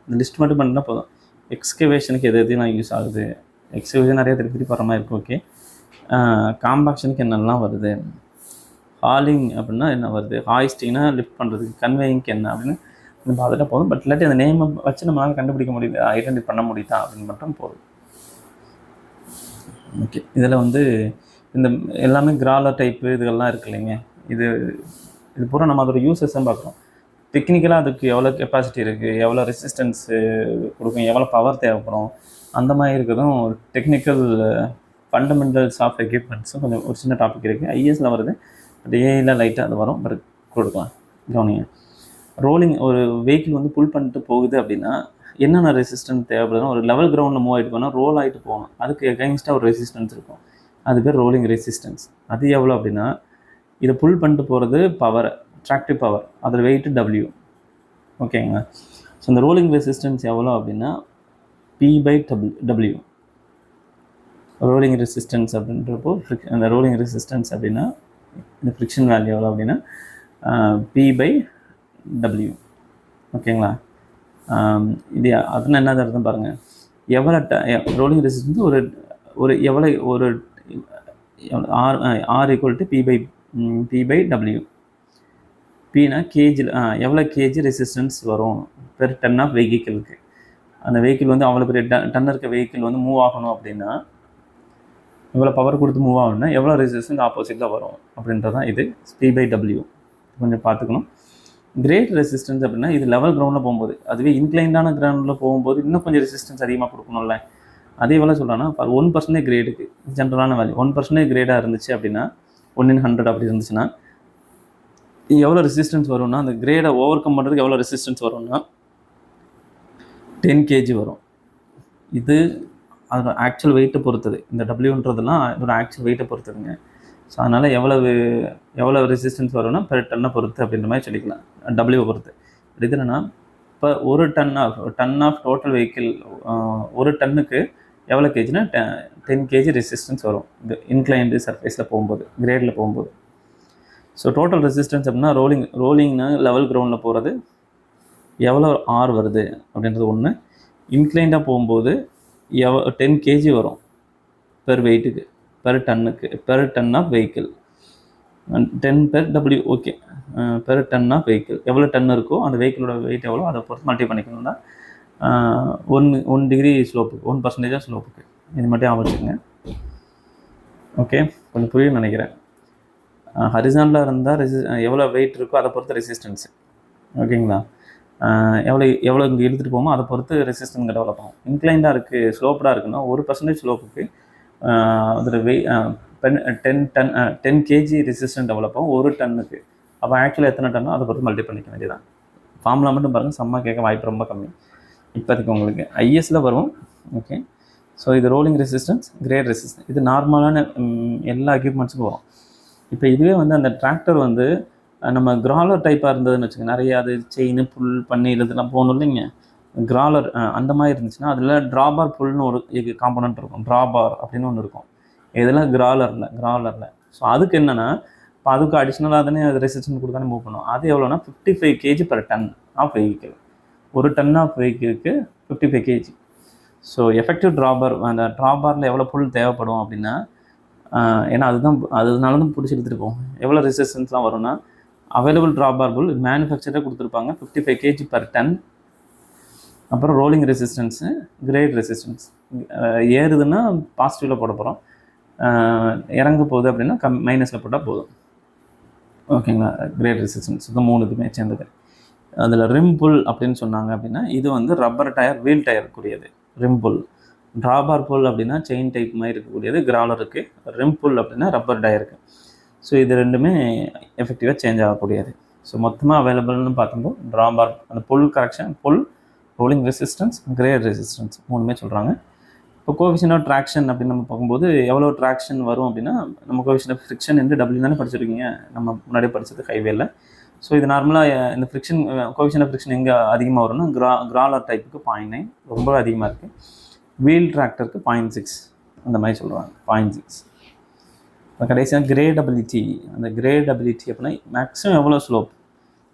இந்த லிஸ்ட் மட்டும் பண்ணினா போதும். எக்ஸ்கவேஷனுக்கு எதுலாம் யூஸ் ஆகுது, எக்ஸ்கவேஷன் நிறைய திருப்பி போகிற மாதிரி இருக்குது. ஓகே. காம்பாக்ஷனுக்கு என்னெல்லாம் வருது, ஹாலிங் அப்படின்னா என்ன வருது, ஹாய்ஸ்டிங்னா லிஃப்ட் பண்ணுறதுக்கு, கன்வேயிங்க்கு என்ன அப்படின்னு கொஞ்சம் பார்த்துட்டா போதும். பட் இல்லாட்டி அந்த நேமை வச்சு நம்மளால் கண்டுபிடிக்க முடியுது, ஐடென்டிஃபை பண்ண முடியுதா அப்படின்னு மட்டும் போதும். ஓகே. இதில் வந்து இந்த எல்லாமே கிராலர் டைப்பு இதுகள்லாம் இருக்குது இல்லைங்க, இது பூரா நம்ம அதோட யூசஸ் தான் பார்க்குறோம். டெக்னிக்கலாக அதுக்கு எவ்வளோ கெப்பாசிட்டி இருக்குது, எவ்வளோ ரெசிஸ்டன்ஸு கொடுக்கும், எவ்வளோ பவர் தேவைப்படும், அந்த மாதிரி இருக்கிறதும் டெக்னிக்கல் ஃபண்டமெண்டல்ஸ் ஆஃப் எக்யூப்மெண்ட்ஸும் கொஞ்சம் ஒரு சின்ன டாபிக் இருக்குது. ஐஎஸில் வருது, பட் ஏஐயில் லைட்டாக அது வரும், பட் கொடுக்கலாம். கவனிங்க. ரோலிங் ஒரு வெஹிக்கிள் வந்து புல் பண்ணிட்டு போகுது அப்படின்னா என்னென்ன ரெசிஸ்டன்ஸ் தேவைப்படுதுன்னா, ஒரு லெவல் கிரவுண்டில் மூவ் ஆகிட்டு போனால் ரோல் ஆகிட்டு போகணும், அதுக்கு எகைன்ஸ்டாக ஒரு ரெசிஸ்டன்ஸ் இருக்கும், அது பேர் ரோலிங் ரெசிஸ்டன்ஸ். அது எவ்வளோ அப்படின்னா, இதை புல் பண்ணிட்டு போகிறது பவர், அட்ராக்டிவ் பவர், அதில் வெயிட்டு W. ஓகேங்க. ஸோ இந்த ரோலிங் ரெசிஸ்டன்ஸ் எவ்வளோ அப்படின்னா P/W. ரோலிங் ரெசிஸ்டன்ஸ் அப்படின்றப்போ அந்த ரோலிங் ரெசிஸ்டன்ஸ் அப்படின்னா இந்த ஃப்ரிக்ஷன் வேல்யூ எவ்வளோ அப்படின்னா P/W. ஓகேங்களா. இது அதுன்னு என்ன அர்த்தம் பாருங்கள். எவ்வளோ ரோலிங் ரெசிஸ்டன்ஸ் ஒரு ஒரு எவ்வளோ ஒரு ஆர் ஈக்குவல் டு பி/டபிள்யூ. பின்னா கேஜில் எவ்வளோ கேஜி ரெசிஸ்டன்ஸ் வரும் பெர் டன் ஆஃப் வெஹிக்கிளுக்கு. அந்த வெஹிக்கிள் வந்து அவ்வளோ பெரிய டன் இருக்க வெஹிக்கிள் வந்து மூவ் ஆகணும் அப்படின்னா, இவ்வளோ பவர் கொடுத்து மூவ் ஆகணும்னா எவ்வளோ ரெசிஸ்டன்ஸ் ஆப்போசிட்டில் வரும் அப்படின்றது தான் இது பி/டபிள்யூ. கொஞ்சம் பார்த்துக்கணும். கிரேட் ரெசிஸ்டன்ஸ் அப்படின்னா இது லெவல் கிரவுண்டில் போகும்போது, அதுவே இன்க்ளைண்டான கிரவுண்டில் போகும்போது இன்னும் கொஞ்சம் ரெசிஸ்டன்ஸ் அதிகமாக கொடுக்கணும்ல. அதே எவ்வளோ சொல்கிறாங்கன்னா, ஃபார் 1% கிரேடுக்கு ஜென்ரலான வேல்யூ 1% கிரேடாக இருந்துச்சு அப்படின்னா 1/100 அப்படி இருந்துச்சுன்னா எவ்வளோ ரெசிஸ்டன்ஸ் வரும்னா, அந்த கிரேடை ஓவர் கம் பண்ணுறதுக்கு எவ்வளோ ரெசிஸ்டன்ஸ் வரும்னா 10 kg வரும். இது அதோட ஆக்சுவல் வெயிட்டை பொறுத்தது. இந்த டபிள்யூன்றதுலாம் இதோட ஆக்சுவல் வெயிட்டை பொறுத்ததுங்க. ஸோ அதனால் எவ்வளோ ரெசிஸ்டன்ஸ் வரும்னா பெர் டன்னை பொறுத்து அப்படின்ற மாதிரி சொல்லிக்கலாம், டபிள்யூவை பொறுத்து. இது என்னென்னா, இப்போ ஒரு டன் ஆஃப் டோட்டல் வெஹிக்கிள் ஒரு டன்னுக்கு எவ்வளோ கேஜினா 10 kg ரெசிஸ்டன்ஸ் வரும் இந்த இன்க்ளைண்டு சர்ஃபேஸில் போகும்போது, கிரேடில் போகும்போது. ஸோ டோட்டல் ரெசிஸ்டன்ஸ் அப்படின்னா ரோலிங்னா லெவல் கிரவுண்டில் போகிறது எவ்வளோ ஆர் வருது அப்படின்றது ஒன்று. இன்க்ளைண்டாக போகும்போது 10 kg வரும் பெர் வெயிட்டுக்கு, per ton of vehicle. 10 per W, okay, per ton of vehicle எவ்வளோ டன் இருக்கோ அந்த வெஹிக்கிளோட வெயிட் எவ்வளோ அதை பொறுத்து மல்டி பண்ணிக்கணும்னா 1 டிகிரி ஸ்லோப்புக்கு 1% ஸ்லோப்புக்கு. இது மட்டும் ஞாபகம் வச்சுக்கோங்க. ஓகே, கொஞ்சம் புரியும்னு நினைக்கிறேன். ஹரிசாண்டலாக இருந்தால் எவ்வளோ வெயிட் இருக்கோ அதை பொறுத்து ரெசிஸ்டன்ஸு, ஓகேங்களா. எவ்வளோ இங்கே இழுத்துட்டு போமோ அதை பொறுத்து ரெசிஸ்டன்ஸ் டெவலப் ஆகும். இன்க்ளைண்டாக இருக்குது, ஸ்லோப்டாக இருக்குன்னா 1% ஸ்லோப்புக்கு அதில் 10 kg ரெசிஸ்டன்ஸ் டெவலப் ஆகும் ஒரு டன்னுக்கு. அப்போ ஆக்சுவலாக எத்தனை டன்னோ அதை பொறுத்து மல்டி பண்ணிக்க வேண்டியதான். ஃபார்முலா மட்டும் பாருங்கள், செம்ம கேட்க வாய்ப்பு ரொம்ப கம்மி இப்போதைக்கு உங்களுக்கு. ஐஎஸில் வரும். ஓகே, ஸோ இது ரோலிங் ரெசிஸ்டன்ஸ், கிரேட் ரெசிஸ்டன்ஸ், இது நார்மலான எல்லா எக்யூப்மெண்ட்ஸுக்கும் வரும். இப்போ இதுவே வந்து அந்த டிராக்டர் வந்து நம்ம கிராலர் டைப்பாக இருந்ததுன்னு வச்சுக்கோங்க, நிறைய அது செயின் புல் பண்ணி இதெல்லாம் போகணும் இல்லைங்க. கிராலர் அந்த மாதிரி இருந்துச்சுன்னா அதில் ட்ராபார் புல்னு ஒரு காம்பனண்ட் இருக்கும், ட்ராபார் அப்படின்னு ஒன்று இருக்கும். இதெல்லாம் கிராலரில். ஸோ அதுக்கு என்னென்னா, இப்போ அதுக்கு அடிஷ்னலாக தானே அது ரெசிஸ்டன்ஸ் கொடுத்தானே மூவ் பண்ணும். அது எவ்வளோனா 55 kg per ton of vehicle. ஒரு டன் ஆஃப் வெஹிக்கிளுக்கு 55 kg. ஸோ எஃபெக்டிவ் ட்ராபார், அந்த ட்ராபாரில் எவ்வளோ புல் தேவைப்படும் அப்படின்னா, ஏன்னா அதனால தான் பிடிச்சி எடுத்துருக்கோம். எவ்வளோ ரெசிஸ்டன்ஸ்லாம் வரும்னா, அவைலபிள் ட்ராபார் புல் மேனுஃபேக்சரே கொடுத்துருப்பாங்க 55 kg பெர் டன். அப்புறம் ரோலிங் ரெசிஸ்டன்ஸு, கிரேட் ரெசிஸ்டன்ஸ். ஏறுதுன்னா பாசிட்டிவில் போட போகிறோம், இறங்க போகுது அப்படின்னா மைனஸில் போட்டால் போதும், ஓகேங்களா. கிரேட் ரெசிஸ்டன்ஸ் இது 3 இதுமே சேர்ந்தது. அதில் ரிம் புல் அப்படின்னு சொன்னாங்க அப்படின்னா, இது வந்து ரப்பர் டயர், வீல் டயருக்குரியது ரிம் புல். ட்ராபார் புல் அப்படின்னா செயின் டைப் மாதிரி இருக்கக்கூடியது கிராலருக்கு. ரிம் புல் அப்படின்னா ரப்பர் டயருக்கு. ஸோ இது ரெண்டுமே எஃபெக்டிவாக சேஞ்ச் ஆகக்கூடியது. ஸோ மொத்தமாக அவைலபிள்னு பார்க்கும்போது ட்ராபார், அந்த புல் கரெக்ஷன், புல், ரோலிங் ரெசிஸ்டன்ஸ், கிரேட் ரெசிஸ்டன்ஸ் 3மே சொல்கிறாங்க. இப்போ கோஎஃபிஷியன்ட் ஆஃப் ட்ராக்ஷன் அப்படின்னு நம்ம பார்க்கும்போது எவ்வளோ ட்ராக்ஷன் வரும் அப்படின்னா, நம்ம கோஎஃபிஷியன்ட் ஆஃப் ஃப்ரிக்ஷன் என்று டபிள்யூ தானே படிச்சிருக்கீங்க, நம்ம முன்னாடி படித்தது ஹைவேல. ஸோ இது நார்மலாக இந்த ஃப்ரிக்ஷன் கோஎஃபிஷியன்ட் ஆஃப் ஃப்ரிக்ஷன் எங்கே அதிகமாக வரும்னா, கிராலர் டைப்புக்கு 0.9 ரொம்ப அதிகமாக இருக்குது. வீல் டிராக்டருக்கு 0.6 அந்த மாதிரி சொல்கிறாங்க, 0.6. இப்போ கடைசியாக கிரேடபிலிட்டி. அந்த கிரேடபிலிட்டி அப்படின்னா மேக்ஸிமம் எவ்வளோ ஸ்லோப்,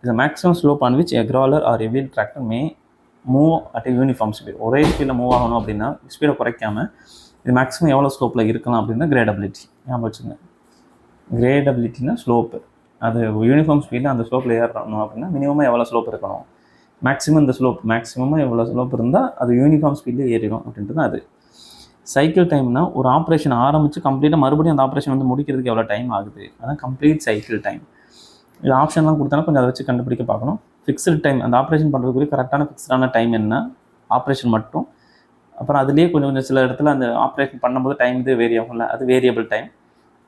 இது maximum slope on which a crawler or a wheel tractor may move at a uniform speed. ஒரே ஸ்பீடில் மூவ் ஆகணும் அப்படின்னா ஸ்பீடை குறைக்காமல் இது மேக்ஸிமம் எவ்வளோ ஸ்லோப்பில் இருக்கலாம் அப்படின்னா கிரேடபிலிட்டி ஞாபகம் வச்சுங்க. கிரேடபிலிட்டினா ஸ்லோப்பு, அது யூனிஃபார்ம் ஸ்பீடில் அந்த ஸ்லோப்பில் ஏறணும் அப்படின்னா மினிமமாக எவ்வளோ ஸ்லோப் இருக்கணும், மேக்ஸிமம் இந்த ஸ்லோப் மேக்ஸிமமாக எவ்வளோ ஸ்லோப் இருந்தால் அது யூனிஃபார்ம் ஸ்பீடில் ஏறிடும் அப்படின்றது அது. சைக்கிள் டைம்னா ஒரு ஆப்ரேஷன் ஆரம்பித்து கம்ப்ளீட்டாக மறுபடியும் அந்த ஆப்ரேஷன் வந்து முடிக்கிறதுக்கு எவ்வளோ டைம் ஆகுது, அதான் கம்ப்ளீட் சைக்கிள் டைம். இது ஆப்ஷன்லாம் கொடுத்தாலும் கொஞ்சம் அதை வச்சு கண்டுபிடிக்க பார்க்கணும். ஃபிக்ஸ்டு டைம், அந்த ஆப்ரேஷன் பண்ணுறதுக்குரிய கரெக்டான ஃபிக்ஸ்டான டைம் என்ன, ஆப்ரேஷன் மட்டும். அப்புறம் அதுலேயே கொஞ்சம் சில இடத்துல அந்த ஆப்ரேஷன் பண்ணும்போது டைம் இது வேரி ஆகும்ல, அது வேரியபிள் டைம்.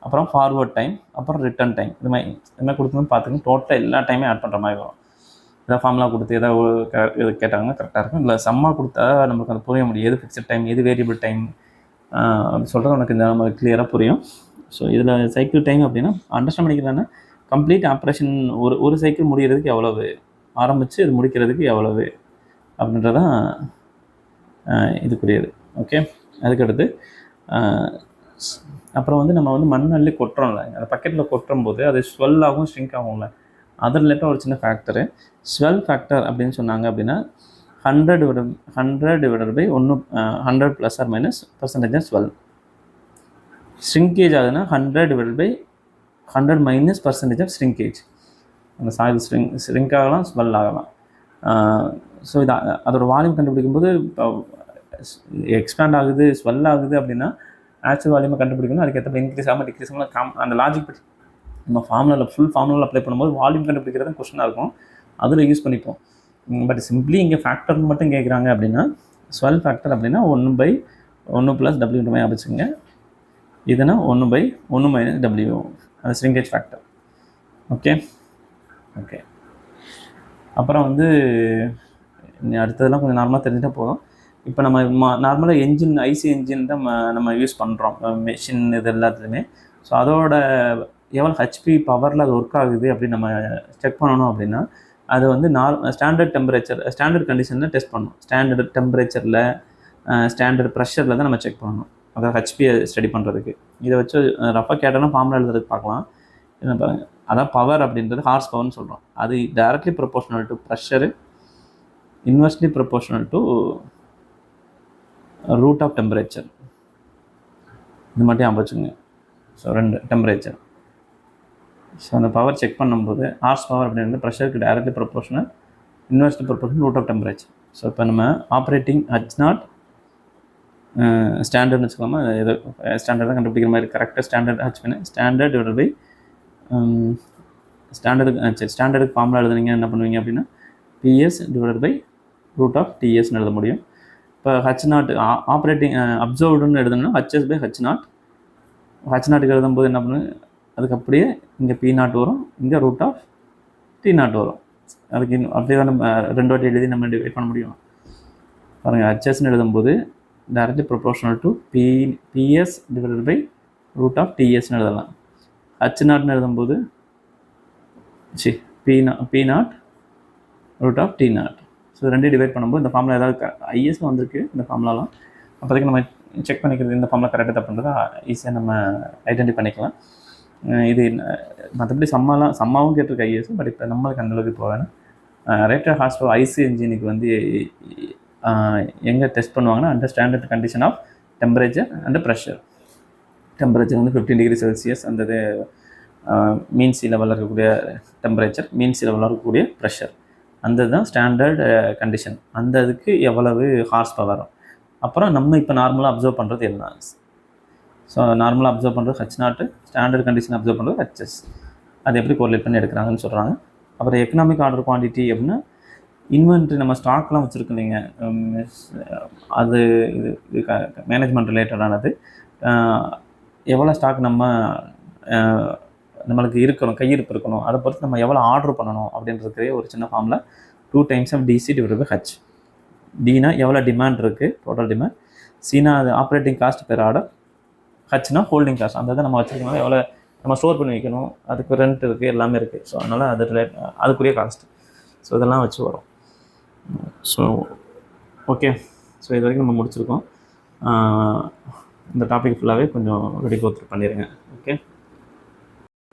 அப்புறம் ஃபார்வர்ட் டைம், அப்புறம் ரிட்டர்ன் டைம். இது மாதிரி கொடுத்துன்னு பார்த்துக்கணும். டோட்டலாக எல்லா டைமே ஆட் பண்ணுற மாதிரி வரும். ஏதாவது ஃபார்முலா கொடுத்து ஏதாவது கேட்டாங்கன்னா கரெக்டாக இருக்கும். இல்லை சம்மா கொடுத்தா நமக்கு அது புரிய முடியும், எது ஃபிக்ஸ்ட் டைம் எது வேரியபிள் டைம் அப்படி சொல்கிறது உனக்கு இந்த நமக்கு கிளியராக புரியும். ஸோ இதில் சைக்கிள் டைம் அப்படின்னா அண்டர்ஸ்டாண்ட் பண்ணிக்கிறேன்னா, கம்ப்ளீட் ஆப்ரேஷன் ஒரு சைக்கிள் முடிகிறதுக்கு எவ்வளவு, ஆரம்பித்து இது முடிக்கிறதுக்கு எவ்வளவு அப்படின்றதான் இதுக்குரியது. ஓகே, அதுக்கடுத்து அப்புறம் வந்து நம்ம வந்து மண்ணள்ளி கொட்டுறோம்ல, அந்த பக்கெட்டில் கொட்டுறும் போது அது ஸ்வெல் ஆகும், ஸ்ட்ரிங்க் ஆகும்ல. அது ரிலேட்டாக ஒரு சின்ன ஃபேக்டரு ஸ்வெல் ஃபேக்டர் அப்படின்னு சொன்னாங்க அப்படின்னா 100 divided by 1 100 plus or minus percentage swell. Shrinkage ஆகுதுன்னா 100/100 மைனஸ் பர்சன்டேஜ் ஆஃப் ஷ்ரிங்கேஜ். அந்த சாயில் ஷ்ரிங்க் ஆகலாம், ஸ்வெல் ஆகலாம். ஸோ இது அதோட வால்யூம் கண்டுபிடிக்கும்போது எக்ஸ்பேண்ட் ஆகுது, ஸ்வெல் ஆகுது அப்படின்னா ஆக்சுவல் வால்யூமை கண்டுபிடிக்கணும். அதுக்கேற்ற இன்க்ரீஸ் ஆகாமல் டிக்ரீஸ் ஆகாமல் அந்த லாஜிக் படி நம்ம ஃபுல் ஃபார்முலா அப்ளை பண்ணும்போது வால்யூம் கண்டுபிடிக்கிறது கொஸ்டினாக இருக்கும், அதில் யூஸ் பண்ணிப்போம். பட் சிம்பிளி இங்கே ஃபேக்டர்னு மட்டும் கேட்குறாங்க அப்படின்னா ஸ்வெல் ஃபேக்டர் அப்படின்னா 1/1 + W வச்சுங்க. இதுனா 1/1 - W, அது ஷ்ரிங்கேஜ் ஃபேக்டர். ஓகே. அப்புறம் வந்து அடுத்ததெல்லாம் கொஞ்சம் நார்மலாக தெரிஞ்சுட்டால் போதும். இப்போ நம்ம நார்மலாக என்ஜின், ஐசி என்ஜின் தான் நம்ம யூஸ் பண்ணுறோம் மெஷின் இது எல்லாத்துலேயுமே. ஸோ அதோட எவ்வளோ ஹெச்பி பவரில் அது ஒர்க் ஆகுது அப்படின்னு நம்ம செக் பண்ணணும் அப்படின்னா அது வந்து ஸ்டாண்டர்ட் டெம்பரேச்சர், ஸ்டாண்டர்ட் கண்டிஷனில் டெஸ்ட் பண்ணணும். ஸ்டாண்டர்ட் டெம்பரேச்சரில், ஸ்டாண்டர்ட் ப்ரெஷரில் தான் நம்ம செக் பண்ணணும், அதாவது ஹெச்பியை ஸ்டடி பண்ணுறதுக்கு. இதை வச்சு ரஃபாக கேட்டாலும் ஃபார்முலா எழுதுறதுக்கு பார்க்கலாம். என்ன பாருங்கள், அதான் பவர் அப்படின்றது ஹார்ஸ் பவர்னு சொல்கிறோம். அது directly proportional to pressure, inversely proportional to root of temperature. இது மட்டும் ஞாபகம் வச்சுங்க. So 2 temperature. ஸோ அந்த பவர் செக் பண்ணும்போது ஹார்ஸ் பவர் அப்படின்றது ப்ரெஷருக்கு directly proportional, inversely proportional root of temperature. So இப்போ நம்ம ஆப்ரேட்டிங் H0 ஸ்டாண்டர்ட்னு வச்சுக்கலாமா, எது ஸ்டாண்டர்டாக கண்டுபிடிக்கிற மாதிரி கரெக்டாக ஸ்டாண்டர்ட் ஹெச்பின்னு ஸ்டாண்டர்ட் டிவைடட் பை ஸ்டாண்டர்டுக்கு ஃபார்முலா எழுதுனீங்க என்ன பண்ணுவீங்க அப்படின்னா PS divided by root of TSன்னு எழுத முடியும். இப்போ H0 ஆப்ரேட்டிங் அப்சர்வ்டுன்னு எழுதணும்னா HS/H0. H0க்கு எழுதும்போது என்ன பண்ணுங்க, அதுக்கு அப்படியே இங்கே P0 வரும், இங்கே ரூட் ஆஃப் T0 வரும். அதுக்கு அப்படியே தான் நம்ம 2 வாட்டி எழுதி நம்ம டிவைட் பண்ண முடியும். பாருங்கள், HSன்னு எழுதும்போது directly proportional to PS divided by root of TSன்னு எழுதலாம். H0ன்னு எழுதும்போது P0 root of T0. So 2 divide பண்ணும்போது இந்த ஃபார்முலா ஏதாவது ஐஎஸ்ல வந்திருக்கு இந்த ஃபார்முலாலாம். அப்போதைக்கு நம்ம செக் பண்ணிக்கிறது இந்த ஃபார்முலா கரெக்டாக தப்புன்றதை ஈஸியாக நம்ம ஐடென்டிஃபை பண்ணிக்கலாம். இது மற்றபடி சம்மாவும் கேட்டிருக்கு ஐஎஸ். பட் இப்போ நம்மளுக்கு அந்தளவுக்கு இப்போ வேணும். ரேட்டட் ஹார்ஸ் பவர் ஐசி என்ஜினுக்கு வந்து எங்கே டெஸ்ட் பண்ணுவாங்கன்னா under standard condition of temperature and pressure. Temperature வந்து 15 டிகிரி செல்சியஸ், அந்த மீன் சி லெவலில் இருக்கக்கூடிய டெம்பரேச்சர், மீன் சி லெவலில் இருக்கக்கூடிய ப்ரெஷர், அந்த தான் ஸ்டாண்டர்ட் கண்டிஷன். அந்த இதுக்கு எவ்வளவு ஹார்ஸ் பவர். அப்புறம் நம்ம இப்போ நார்மலாக அப்சர்வ் பண்ணுறது என்ன. ஸோ நார்மலாக அப்சர்வ் பண்ணுறது H0, ஸ்டாண்டர்ட் கண்டிஷன் அப்சர்வ் பண்ணுறது HS. அது எப்படி கோரிலேட் பண்ணி எடுக்கிறாங்கன்னு சொல்கிறாங்க. அப்புறம் எக்கனாமிக் ஆர்டர் குவான்டிட்டி அப்படின்னா இன்வென்ட்ரி, நம்ம ஸ்டாக்லாம் வச்சுருக்கோம் இல்லைங்க, அது இது மேனேஜ்மெண்ட் ரிலேட்டடானது. எவ்வளோ ஸ்டாக் நம்மளுக்கு இருக்கணும், கையிருப்பு இருக்கணும், அதை பொறுத்து நம்ம எவ்வளோ ஆர்டர் பண்ணணும் அப்படின்றதுக்கு ஒரு சின்ன ஃபார்மில் 2 times of DC divided by H. Dனா எவ்வளோ டிமாண்ட் இருக்குது, டோட்டல் டிமாண்ட். Cனா அது ஆப்ரேட்டிங் காஸ்ட் பெர் ஆர்டர். Hனா ஹோல்டிங் காஸ்ட், அந்த இதை நம்ம வச்சுருக்கோம், எவ்வளோ நம்ம ஸ்டோர் பண்ணி வைக்கணும், அதுக்கு ரெண்ட் இருக்குது, எல்லாமே இருக்குது. ஸோ அதனால் அதுக்குரிய காஸ்ட். ஸோ இதெல்லாம் வச்சு வரும். So okay. ஸோ இது வரைக்கும் நம்ம முடிச்சிருக்கோம். இந்த டாபிக் ஃபுல்லாகவே கொஞ்சம் ரெடி கோத் பண்ணிடுங்க. ஓகே.